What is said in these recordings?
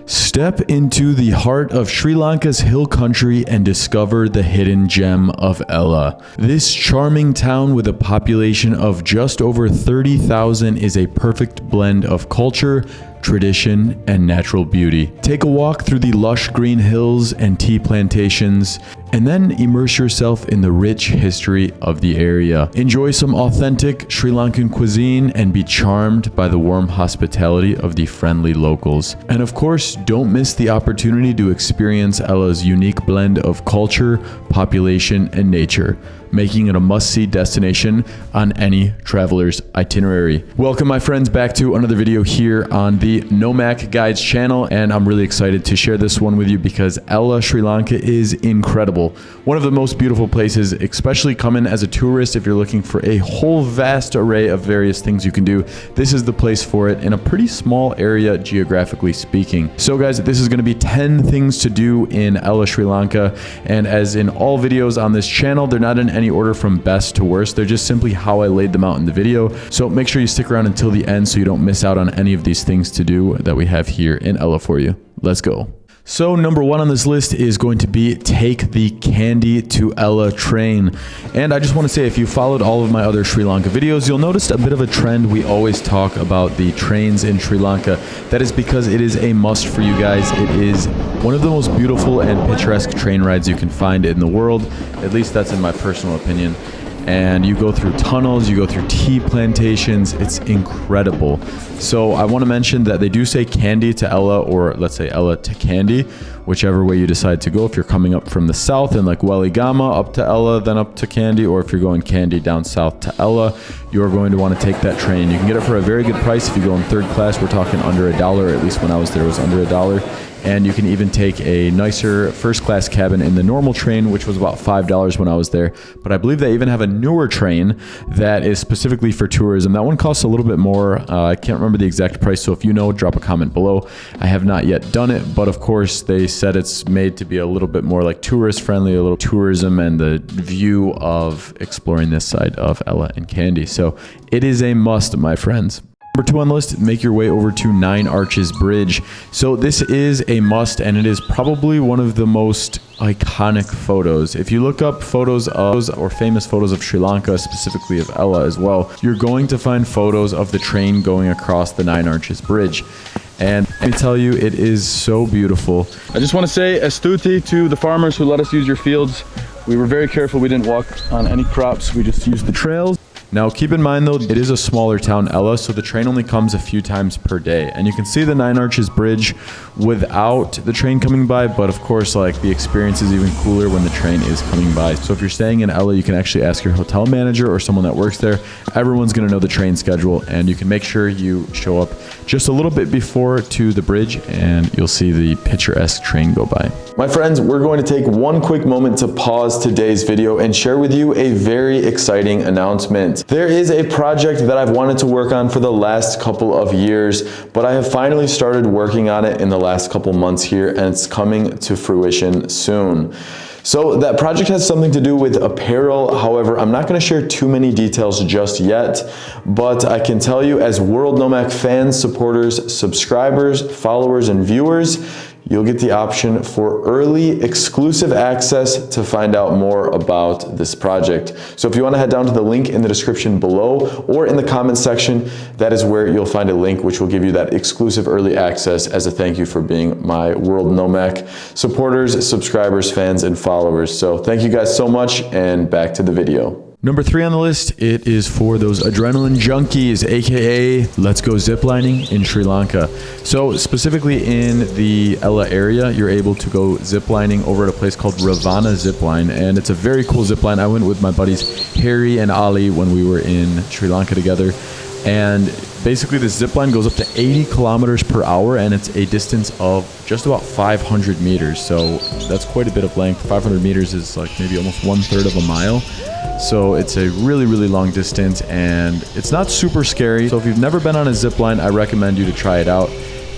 Step into the heart of Sri Lanka's hill country and discover the hidden gem of ELIYA. This charming town with a population of just over 30,000 is a perfect blend of culture, tradition, and natural beauty. Take a walk through the lush green hills and tea plantations, and then immerse yourself in the rich history of the area. Enjoy some authentic Sri Lankan cuisine and be charmed by the warm hospitality of the friendly locals. And of course, don't miss the opportunity to experience ELIYA's unique blend of culture, population, and nature, making it a must-see destination on any traveler's itinerary. Welcome, my friends, back to another video here on the Nomac Guides channel, and I'm really excited to share this one with you because ELIYA, Sri Lanka is incredible. One of the most beautiful places, especially coming as a tourist if you're looking for a whole vast array of various things you can do. This is the place for it in a pretty small area geographically speaking. So guys, this is going to be 10 things to do in ELIYA, Sri Lanka, and as in all videos on this channel, they're not in any order from best to worst. They're just simply how I laid them out in the video. So make sure you stick around until the end so you don't miss out on any of these things to do that we have here in ELIYA for you. Let's go. So number one on this list is going to be take the KANDY to ELIYA train. And I just want to say, if you followed all of my other Sri Lanka videos, you'll notice a bit of a trend. We always talk about the trains in Sri Lanka. That is because it is a must for you guys. It is one of the most beautiful and picturesque train rides you can find in the world. At least that's in my personal opinion. And you go through tunnels, you go through tea plantations. It's incredible. So I want to mention that they do say KANDY to ELIYA, or let's say ELIYA to KANDY, whichever way you decide to go. If you're coming up from the south and like Weligama up to ELIYA, then up to KANDY, or if you're going KANDY down south to ELIYA, you're going to want to take that train. You can get it for a very good price. If you go in third class, we're talking under $1, or at least when I was there, it was under $1. And you can even take a nicer first class cabin in the normal train, which was about $5 when I was there. But I believe they even have a newer train that is specifically for tourism. That one costs a little bit more. I can't remember the exact price, so if you know, drop a comment below. I have not yet done it, but of course they said it's made to be a little bit more like tourist friendly, a little tourism and the view of exploring this side of ELIYA and KANDY. So it is a must, my friends. Number two on the list, make your way over to Nine Arches Bridge. So this is a must, and it is probably one of the most iconic photos. If you look up photos of, or famous photos of Sri Lanka, specifically of ELIYA as well, you're going to find photos of the train going across the Nine Arches Bridge. And let me tell you, it is so beautiful. I just want to say astuti to the farmers who let us use your fields. We were very careful. We didn't walk on any crops. We just used the trails. Now keep in mind though, it is a smaller town, ELIYA, so the train only comes a few times per day. And you can see the Nine Arches Bridge without the train coming by, but of course, like, the experience is even cooler when the train is coming by. So if you're staying in ELIYA, you can actually ask your hotel manager or someone that works there. Everyone's gonna know the train schedule, and you can make sure you show up just a little bit before to the bridge, and you'll see the picturesque train go by. My friends, we're going to take one quick moment to pause today's video and share with you a very exciting announcement. There is a project that I've wanted to work on for the last couple of years, but I have finally started working on it in the last couple months here, and it's coming to fruition soon. So that project has something to do with apparel. However, I'm not going to share too many details just yet, but I can tell you, as World Nomac fans, supporters, subscribers, followers, and viewers, you'll get the option for early exclusive access to find out more about this project. So if you want to head down to the link in the description below or in the comment section, that is where you'll find a link which will give you that exclusive early access as a thank you for being my World Nomac supporters, subscribers, fans, and followers. So thank you guys so much, and back to the video. Number three on the list, it is for those adrenaline junkies, aka let's go ziplining in Sri Lanka. So specifically in the ELIYA area, you're able to go ziplining over at a place called RAVANA zipline, and it's a very cool zipline. I went with my buddies Harry and Ali when we were in Sri Lanka together, and basically this zipline goes up to 80 kilometers per hour, and it's a distance of just about 500 meters. So that's quite a bit of length. 500 meters is like maybe almost 1/3 of a mile. So it's a really, really long distance, and it's not super scary. So if you've never been on a zip line, I recommend you to try it out.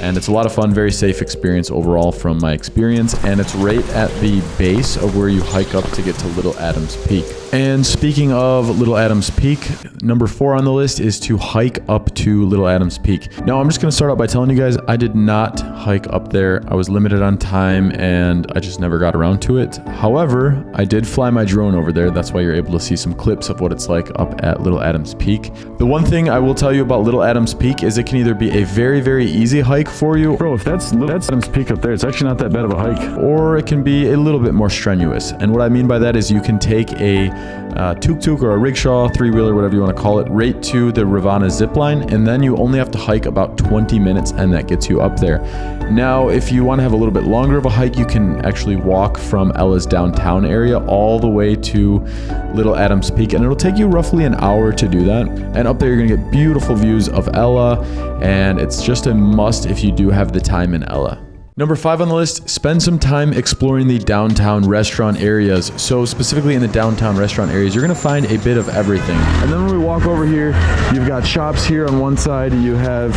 And it's a lot of fun, very safe experience overall from my experience. And it's right at the base of where you hike up to get to Little Adams Peak. And speaking of Little Adams Peak, number 4 on the list is to hike up to Little Adams Peak. Now, I'm just going to start out by telling you guys, I did not hike up there. I was limited on time and I just never got around to it. However, I did fly my drone over there. That's why you're able to see some clips of what it's like up at Little Adams Peak. The one thing I will tell you about Little Adams Peak is it can either be a very, very easy hike for you. Bro, if that's Little Adams Peak up there, it's actually not that bad of a hike. Or it can be a little bit more strenuous. And what I mean by that is you can take a tuk-tuk or a rickshaw, three-wheeler, whatever you want to call it, right to the RAVANA zipline, and then you only have to hike about 20 minutes and that gets you up there. Now, if you want to have a little bit longer of a hike, you can actually walk from Ella's downtown area all the way to Little Adams Peak, and it'll take you roughly an hour to do that. And up there, you're going to get beautiful views of Ella, and it's just a must if you do have the time in Ella. Number 5 on the list, spend some time exploring the downtown restaurant areas. So specifically in the downtown restaurant areas, you're gonna find a bit of everything. And then when we walk over here, you've got shops here on one side, you have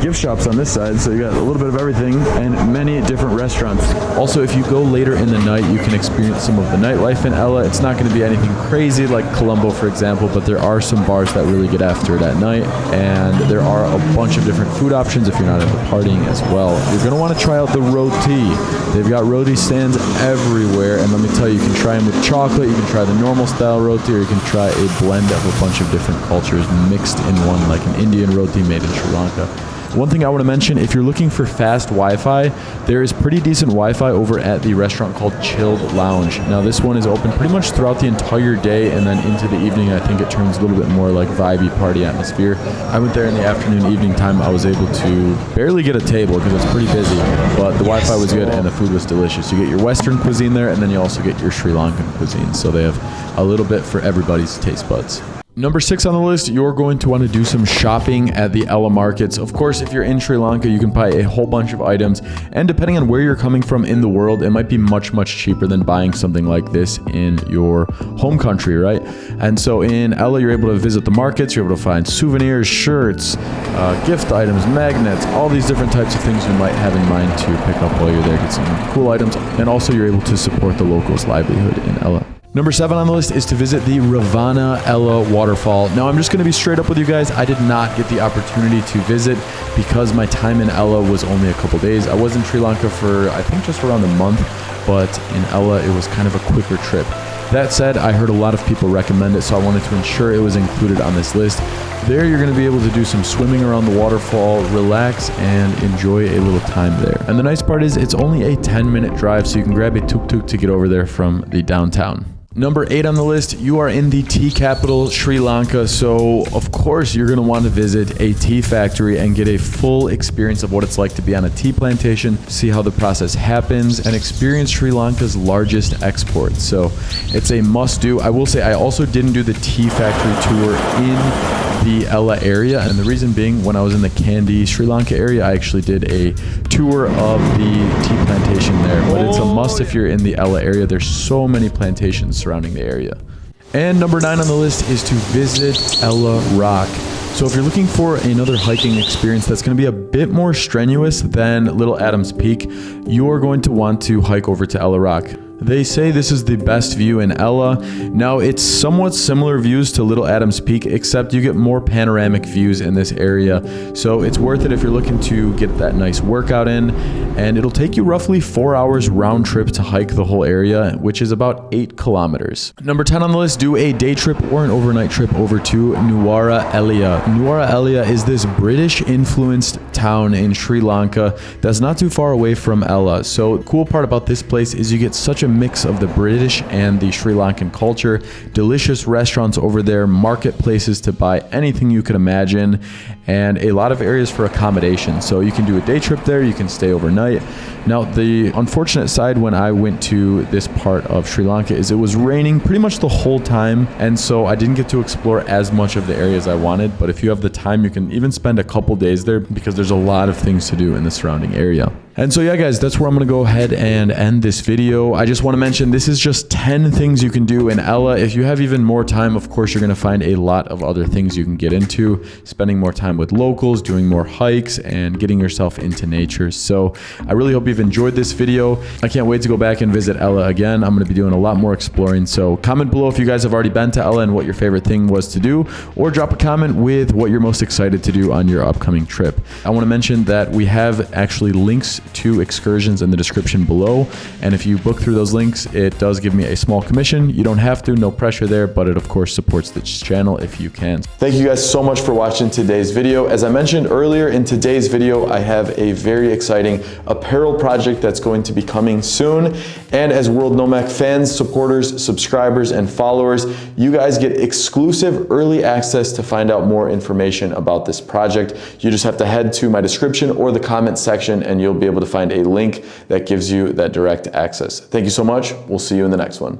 gift shops on this side, so you got a little bit of everything and many different restaurants. Also, if you go later in the night, you can experience some of the nightlife in Ella. It's not gonna be anything crazy like Colombo, for example, but there are some bars that really get after it at night, and there are a bunch of different food options if you're not into partying as well. You're gonna wanna try out the roti. They've got roti stands everywhere, and let me tell you, you can try them with chocolate, you can try the normal style roti, or you can try a blend of a bunch of different cultures mixed in one, like an Indian roti made in Sri Lanka. One thing I want to mention, if you're looking for fast Wi-Fi, there is pretty decent Wi-Fi over at the restaurant called Chilled Lounge. Now this one is open pretty much throughout the entire day, and then into the evening I think it turns a little bit more like vibey party atmosphere. I went there in the afternoon, evening time. I was able to barely get a table because it's pretty busy, but the Wi-Fi was good and the food was delicious. You get your Western cuisine there, and then you also get your Sri Lankan cuisine, so they have a little bit for everybody's taste buds. Number 6 on the list, you're going to want to do some shopping at the Ella markets. Of course, if you're in Sri Lanka, you can buy a whole bunch of items, and depending on where you're coming from in the world, it might be much, much cheaper than buying something like this in your home country, right? And so in Ella, you're able to visit the markets, you're able to find souvenirs, shirts, gift items, magnets, all these different types of things you might have in mind to pick up while you're there, get some cool items, and also you're able to support the locals' livelihood in Ella. Number 7 on the list is to visit the RAVANA Ella waterfall. Now, I'm just going to be straight up with you guys. I did not get the opportunity to visit because my time in Ella was only a couple days. I was in Sri Lanka for, I think, just around a month, but in Ella, it was kind of a quicker trip. That said, I heard a lot of people recommend it, so I wanted to ensure it was included on this list. There, you're going to be able to do some swimming around the waterfall, relax, and enjoy a little time there. And the nice part is it's only a 10-minute drive, so you can grab a tuk-tuk to get over there from the downtown. Number 8 on the list, you are in the tea capital, Sri Lanka, so of course you're going to want to visit a tea factory and get a full experience of what it's like to be on a tea plantation, see how the process happens, and experience Sri Lanka's largest export. So it's a must-do. I will say I also didn't do the tea factory tour in the Ella area, and the reason being, when I was in the KANDY, Sri Lanka area, I actually did a tour of the tea plantation there, but it's a must if you're in the Ella area. There's so many plantations surrounding the area. And number 9 on the list is to visit Ella Rock. So if you're looking for another hiking experience that's going to be a bit more strenuous than Little Adams Peak, you're going to want to hike over to Ella Rock. They say this is the best view in Ella. Now, it's somewhat similar views to Little Adams Peak, except you get more panoramic views in this area. So it's worth it if you're looking to get that nice workout in. And it'll take you roughly 4 hours round trip to hike the whole area, which is about 8 kilometers. Number 10 on the list, do a day trip or an overnight trip over to NUWARA, ELIYA. NUWARA, ELIYA is this British-influenced town in Sri Lanka that's not too far away from Ella. So the cool part about this place is you get such a mix of the British and the Sri Lankan culture, delicious restaurants over there, marketplaces to buy anything you could imagine, and a lot of areas for accommodation. So you can do a day trip there, you can stay overnight. Now, the unfortunate side when I went to this part of Sri Lanka is it was raining pretty much the whole time, and so I didn't get to explore as much of the areas I wanted, but if you have the time, you can even spend a couple days there because there's a lot of things to do in the surrounding area. And so yeah, guys, that's where I'm gonna go ahead and end this video. I just wanna mention this is just 10 things you can do in Ella. If you have even more time, of course, you're gonna find a lot of other things you can get into, spending more time with locals, doing more hikes, and getting yourself into nature. So I really hope you've enjoyed this video. I can't wait to go back and visit Ella again. I'm gonna be doing a lot more exploring. So comment below if you guys have already been to Ella and what your favorite thing was to do, or drop a comment with what you're most excited to do on your upcoming trip. I wanna mention that we have actually links to excursions in the description below, and if you book through those links, it does give me a small commission. You don't have to, no pressure there, but it of course supports this channel if you can. Thank you guys so much for watching today's video. As I mentioned earlier, in today's video I have a very exciting apparel project that's going to be coming soon, and as World Nomac fans, supporters, subscribers, and followers, you guys get exclusive early access to find out more information about this project. You just have to head to my description or the comment section and you'll be able to find a link that gives you that direct access. Thank you so much. We'll see you in the next one.